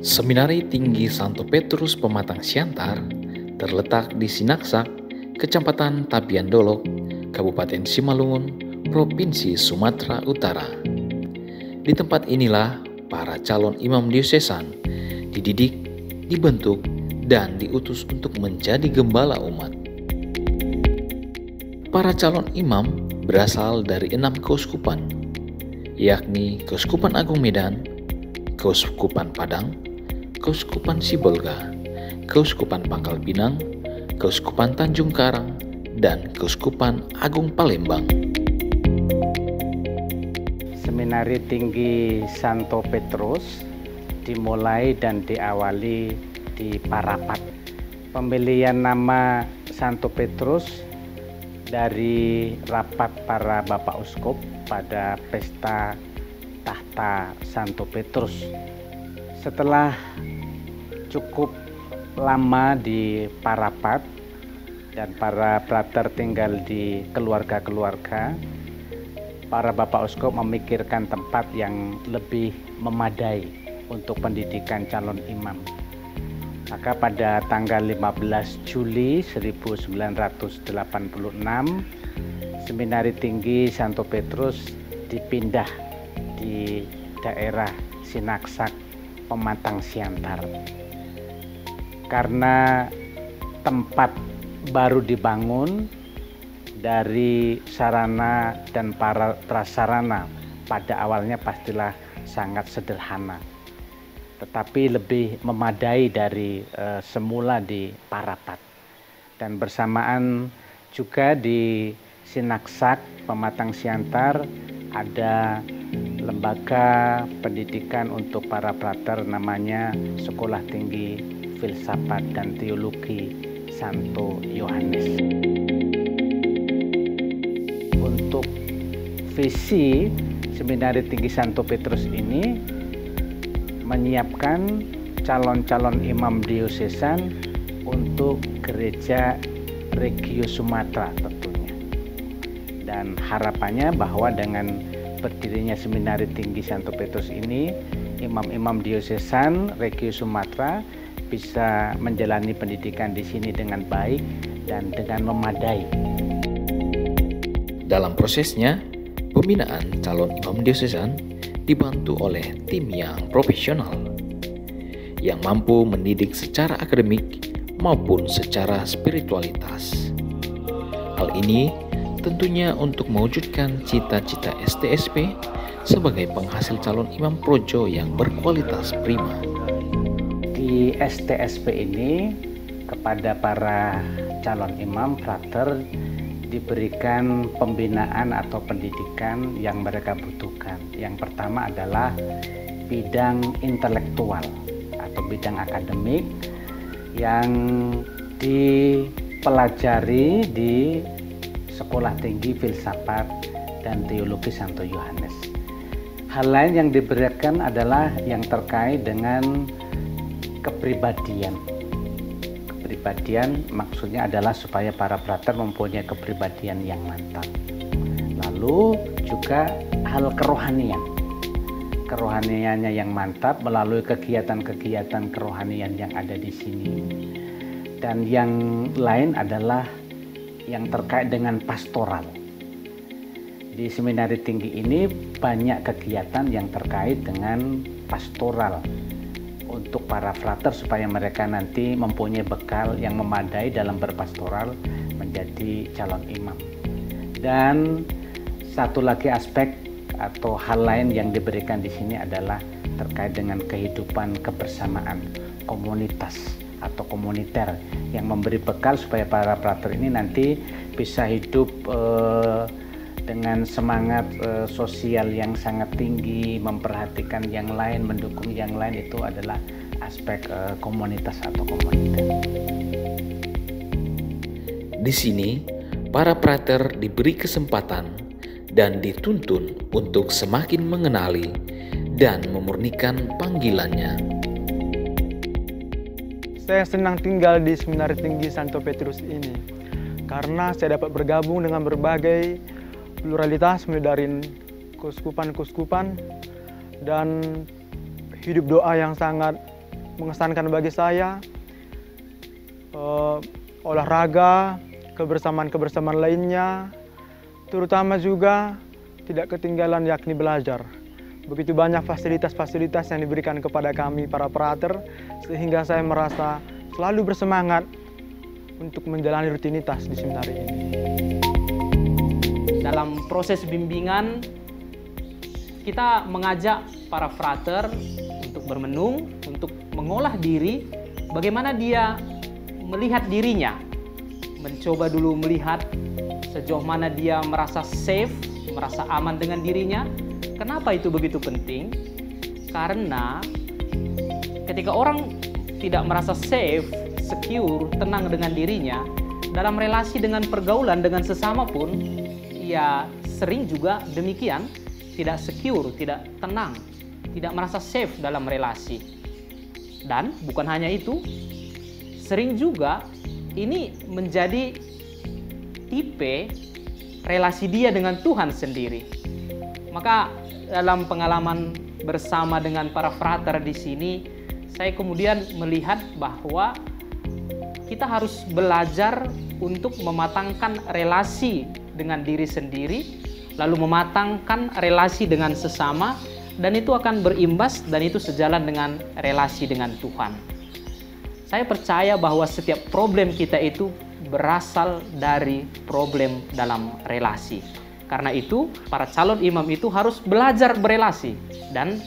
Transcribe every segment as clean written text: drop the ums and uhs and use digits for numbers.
Seminari Tinggi Santo Petrus Pematang Siantar terletak di Sinaksak, Kecamatan Tapian Dolok, Kabupaten Simalungun, Provinsi Sumatera Utara. Di tempat inilah para calon imam diosesan dididik, dibentuk, dan diutus untuk menjadi gembala umat. Para calon imam berasal dari 6 keuskupan, yakni Keuskupan Agung Medan, Keuskupan Padang, Keuskupan Sibolga, Keuskupan Pangkal Pinang, Keuskupan Tanjung Karang, dan Keuskupan Agung Palembang. Seminari Tinggi Santo Petrus dimulai dan diawali di Parapat. Pemilihan nama Santo Petrus dari rapat para Bapak Uskup pada pesta tahta Santo Petrus. Setelah cukup lama di Parapat dan para frater tinggal di keluarga-keluarga, para Bapak Uskup memikirkan tempat yang lebih memadai untuk pendidikan calon imam. Maka pada tanggal 15 Juli 1986, Seminari Tinggi Santo Petrus dipindah di daerah Sinaksak, Pematang Siantar. Karena tempat baru dibangun, dari sarana dan prasarana pada awalnya pastilah sangat sederhana, tetapi lebih memadai dari semula di Parapat. Dan bersamaan juga di Sinaksak, Pematang Siantar, ada lembaga pendidikan untuk para frater namanya Sekolah Tinggi Filsafat dan Teologi Santo Yohanes. Untuk visi Seminari Tinggi Santo Petrus ini menyiapkan calon-calon imam diosesan untuk gereja Regio Sumatera tentunya. Dan harapannya bahwa dengan berdirinya Seminari Tinggi Santo Petrus ini, imam-imam diosesan Regio Sumatera bisa menjalani pendidikan di sini dengan baik dan dengan memadai. Dalam prosesnya, pembinaan calon imam diosesan dibantu oleh tim yang profesional yang mampu mendidik secara akademik maupun secara spiritualitas. Hal ini tentunya untuk mewujudkan cita-cita STSP sebagai penghasil calon imam projo yang berkualitas prima. Di STSP ini kepada para calon imam frater diberikan pembinaan atau pendidikan yang mereka butuhkan. Yang pertama adalah bidang intelektual atau bidang akademik yang dipelajari di Sekolah Tinggi Filsafat dan Teologi Santo Yohanes. Hal lain yang diberikan adalah yang terkait dengan kepribadian. Kepribadian maksudnya adalah supaya para frater mempunyai kepribadian yang mantap. Lalu juga hal kerohanian. Kerohaniannya yang mantap melalui kegiatan-kegiatan kerohanian yang ada di sini. Dan yang lain adalah yang terkait dengan pastoral. Di Seminari Tinggi ini banyak kegiatan yang terkait dengan pastoral untuk para frater supaya mereka nanti mempunyai bekal yang memadai dalam berpastoral menjadi calon imam. Dan satu lagi aspek atau hal lain yang diberikan di sini adalah terkait dengan kehidupan kebersamaan komunitas atau komuniter yang memberi bekal supaya para frater ini nanti bisa hidup dengan semangat sosial yang sangat tinggi, memperhatikan yang lain, mendukung yang lain. Itu adalah aspek komunitas atau komunitas. Di sini, para frater diberi kesempatan dan dituntun untuk semakin mengenali dan memurnikan panggilannya. Saya senang tinggal di Seminari Tinggi Santo Petrus ini karena saya dapat bergabung dengan berbagai pluralitas mulai dari keuskupan-keuskupan dan hidup doa yang sangat mengesankan bagi saya olahraga, kebersamaan-kebersamaan lainnya, terutama juga tidak ketinggalan yakni belajar. Begitu banyak fasilitas-fasilitas yang diberikan kepada kami para frater, sehingga saya merasa selalu bersemangat untuk menjalani rutinitas di seminari ini. Dalam proses bimbingan, kita mengajak para frater untuk bermenung, untuk mengolah diri, bagaimana dia melihat dirinya, mencoba dulu melihat sejauh mana dia merasa safe, merasa aman dengan dirinya. Kenapa itu begitu penting? Karena ketika orang tidak merasa safe, secure, tenang dengan dirinya, dalam relasi dengan pergaulan dengan sesama pun, ya sering juga demikian, tidak secure, tidak tenang, tidak merasa safe dalam relasi. Dan bukan hanya itu, sering juga ini menjadi tipe relasi dia dengan Tuhan sendiri. Maka dalam pengalaman bersama dengan para frater di sini, saya kemudian melihat bahwa kita harus belajar untuk mematangkan relasi dengan diri sendiri, lalu mematangkan relasi dengan sesama, dan itu akan berimbas dan itu sejalan dengan relasi dengan Tuhan. Saya percaya bahwa setiap problem kita itu berasal dari problem dalam relasi. Karena itu, para calon imam itu harus belajar berelasi. Dan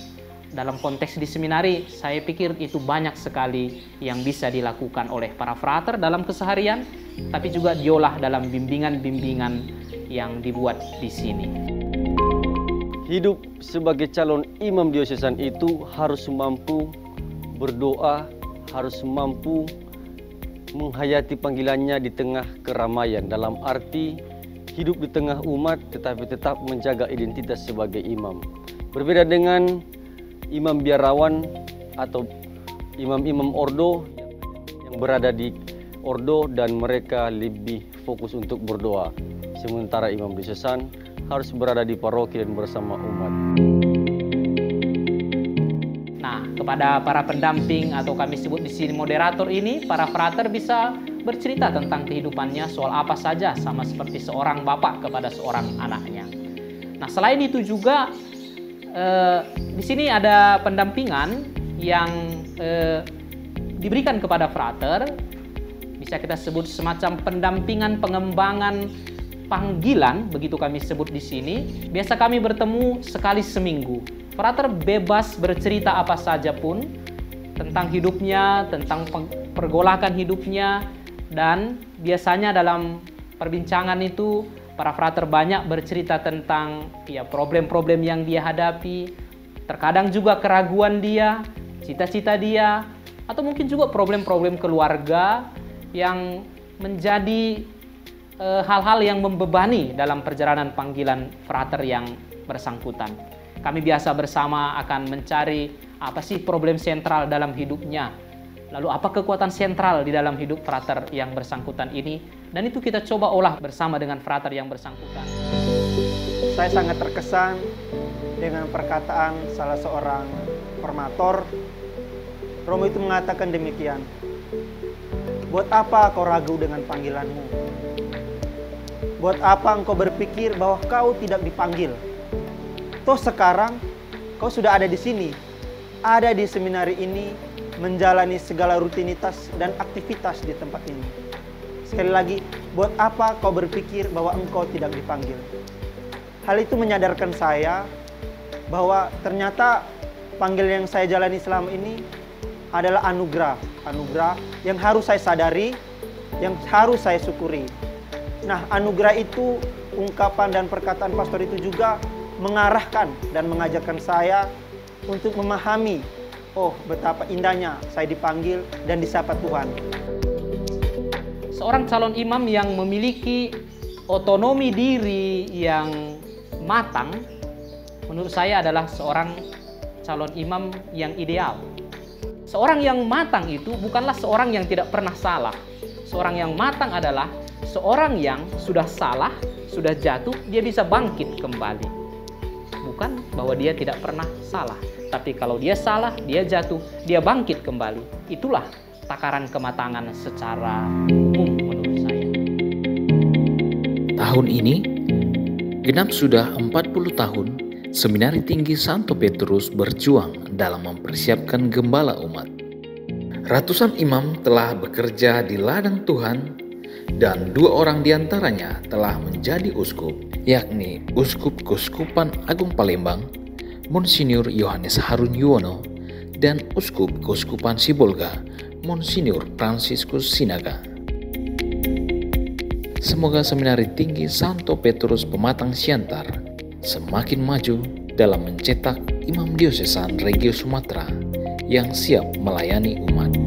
dalam konteks di seminari, saya pikir itu banyak sekali yang bisa dilakukan oleh para frater dalam keseharian, tapi juga diolah dalam bimbingan-bimbingan yang dibuat di sini. Hidup sebagai calon imam diosesan itu harus mampu berdoa, harus mampu menghayati panggilannya di tengah keramaian, dalam arti hidup di tengah umat tetapi tetap menjaga identitas sebagai imam. Berbeda dengan imam biarawan atau imam-imam ordo yang berada di ordo dan mereka lebih fokus untuk berdoa. Sementara imam diosesan harus berada di paroki dan bersama umat. Nah, kepada para pendamping atau kami sebut di sini moderator ini, para frater bisa bercerita tentang kehidupannya soal apa saja, sama seperti seorang bapak kepada seorang anaknya. Nah, selain itu juga di sini ada pendampingan yang diberikan kepada frater, bisa kita sebut semacam pendampingan pengembangan panggilan, begitu kami sebut di sini. Biasa kami bertemu sekali seminggu. Frater bebas bercerita apa saja pun tentang hidupnya, tentang pergolakan hidupnya, dan biasanya dalam perbincangan itu para frater banyak bercerita tentang ya problem-problem yang dia hadapi, terkadang juga keraguan dia, cita-cita dia, atau mungkin juga problem-problem keluarga yang menjadi hal-hal yang membebani dalam perjalanan panggilan frater yang bersangkutan. Kami biasa bersama akan mencari apa sih problem sentral dalam hidupnya, lalu apa kekuatan sentral di dalam hidup frater yang bersangkutan ini, dan itu kita coba olah bersama dengan frater yang bersangkutan. Saya sangat terkesan dengan perkataan salah seorang formator. Romo itu mengatakan demikian, "Buat apa kau ragu dengan panggilanmu? Buat apa engkau berpikir bahwa kau tidak dipanggil? Toh sekarang kau sudah ada di sini, ada di seminari ini, menjalani segala rutinitas dan aktivitas di tempat ini. Sekali lagi, buat apa kau berpikir bahwa engkau tidak dipanggil?" Hal itu menyadarkan saya bahwa ternyata panggilan yang saya jalani selama ini adalah anugerah yang harus saya sadari, yang harus saya syukuri. Nah, anugerah itu, ungkapan dan perkataan pastor itu juga mengarahkan dan mengajarkan saya untuk memahami, oh betapa indahnya saya dipanggil dan disapa Tuhan. Seorang calon imam yang memiliki otonomi diri yang matang, menurut saya adalah seorang calon imam yang ideal. Seorang yang matang itu bukanlah seorang yang tidak pernah salah. Seorang yang matang adalah seorang yang sudah salah, sudah jatuh, dia bisa bangkit kembali. menunjukkan bahwa dia tidak pernah salah. Tapi kalau dia salah, dia jatuh, dia bangkit kembali. Itulah takaran kematangan secara umum menurut saya. Tahun ini, genap sudah 40 tahun Seminari Tinggi Santo Petrus berjuang dalam mempersiapkan gembala umat. Ratusan imam telah bekerja di ladang Tuhan dan 2 orang diantaranya telah menjadi uskup, yakni Uskup Keuskupan Agung Palembang, Monsinyur Yohanes Harun Yuwono, dan Uskup Keuskupan Sibolga, Monsinyur Fransiskus Sinaga. Semoga Seminari Tinggi Santo Petrus Pematang Siantar semakin maju dalam mencetak imam diosesan Regio Sumatera yang siap melayani umat.